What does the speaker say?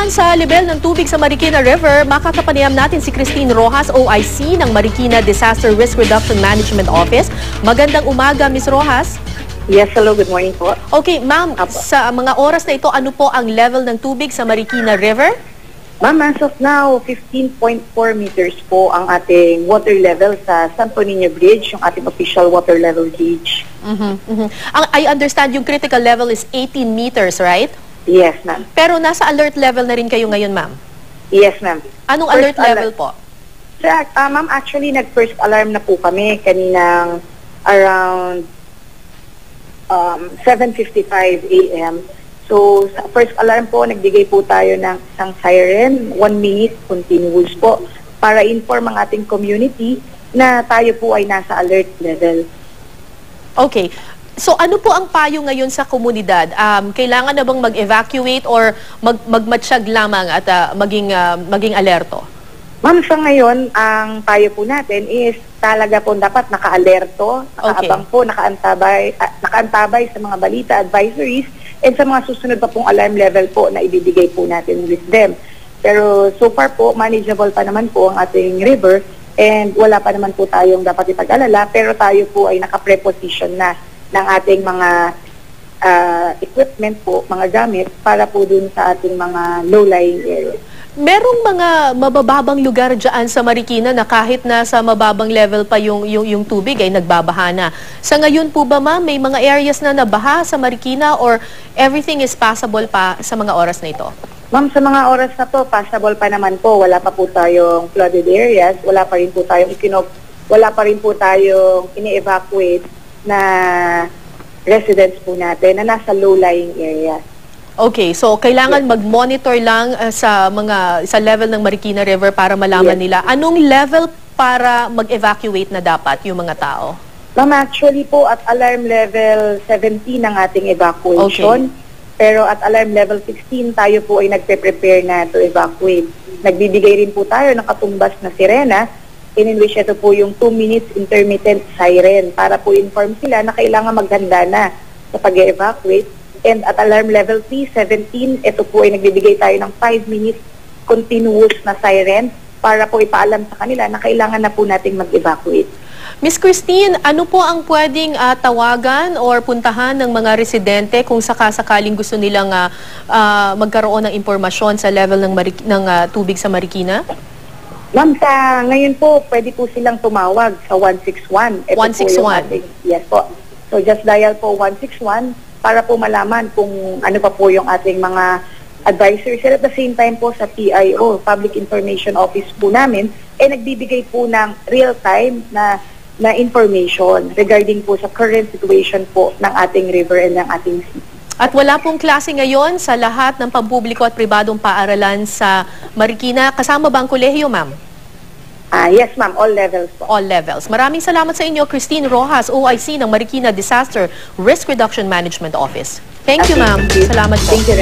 naman sa level ng tubig sa Marikina River, makakapanayam natin si Christine Rojas, OIC ng Marikina Disaster Risk Reduction Management Office. Magandang umaga, Ms. Rojas. Yes, hello, good morning po. Okay, ma'am, sa mga oras na ito, ano po ang level ng tubig sa Marikina River? Ma'am, as of now, 15.4 meters po ang ating water level sa Santo Niño Bridge, yung ating official water level gauge. I understand yung critical level is 18 meters, right? Yes, ma'am. Pero nasa alert level na rin kayo ngayon, ma'am. Yes, ma'am. Anong alert level po? Ma'am, actually, nag-first alarm na po kami kaninang around 7:55 a.m. So, sa first alarm po, nagbigay po tayo ng isang siren, 1 minute continuous po, para inform ang ating community na tayo po ay nasa alert level. Okay. So ano po ang payo ngayon sa komunidad? Kailangan na bang mag-evacuate or magmatsyag lamang at maging alerto? Ma'am, sa ngayon, ang payo po natin is talaga po dapat naka-alerto, nakaabang po, nakaantabay sa mga balita, advisories, and sa mga susunod pa pong alarm level po na ibibigay po natin with them. Pero so far po, manageable pa naman po ang ating river and wala pa naman po tayong dapat ipag-alala, pero tayo po ay naka-preposition na ng ating mga equipment po, mga gamit, para po dun sa ating mga low-lying areas. Merong mga mabababang lugar dyan sa Marikina na kahit na sa mababang level pa yung tubig ay nagbabaha na. Sa ngayon po ba, ma'am, may mga areas na nabaha sa Marikina or everything is passable pa sa mga oras na ito? Ma'am, sa mga oras na to, passable pa naman po. Wala pa po tayong flooded areas, wala pa rin po tayong ini-evacuate na residents po natin na nasa low-lying area. Okay, so kailangan mag-monitor lang sa level ng Marikina River para malaman nila anong level para mag-evacuate na dapat yung mga tao. Ma'am, actually po at alarm level 17 ang ating evacuation. Okay. Pero at alarm level 16 tayo po ay nagpe-prepare na to evacuate. Nagbibigay rin po tayo ng katumbas na sirena, in which ito po yung 2 minutes intermittent siren para po inform sila na kailangan maghanda na sa pag-evacuate. And at alarm level 3, 17, ito po ay nagbibigay tayo ng 5 minutes continuous na siren para po ipaalam sa kanila na kailangan na po nating mag-evacuate. Miss Christine, ano po ang pwedeng tawagan or puntahan ng mga residente kung sakasakaling gusto nilang magkaroon ng impormasyon sa level ng tubig sa Marikina? Ma'am, ngayon po, pwede po silang tumawag sa 161. Ito 161? Yes po. So just dial po 161 para po malaman kung ano pa po yung ating mga advisories. At the same time po sa PIO, Public Information Office po namin, nagbibigay po ng real-time na information regarding po sa current situation po ng ating river and ng ating city. At wala pong klase ngayon sa lahat ng pampubliko at pribadong paaralan sa Marikina. Kasama ba ang kolehiyo, ma'am? Yes, ma'am. All levels po. All levels. Maraming salamat sa inyo, Christine Rojas, OIC ng Marikina Disaster Risk Reduction Management Office. Thank you, ma'am. Salamat po. Thank you,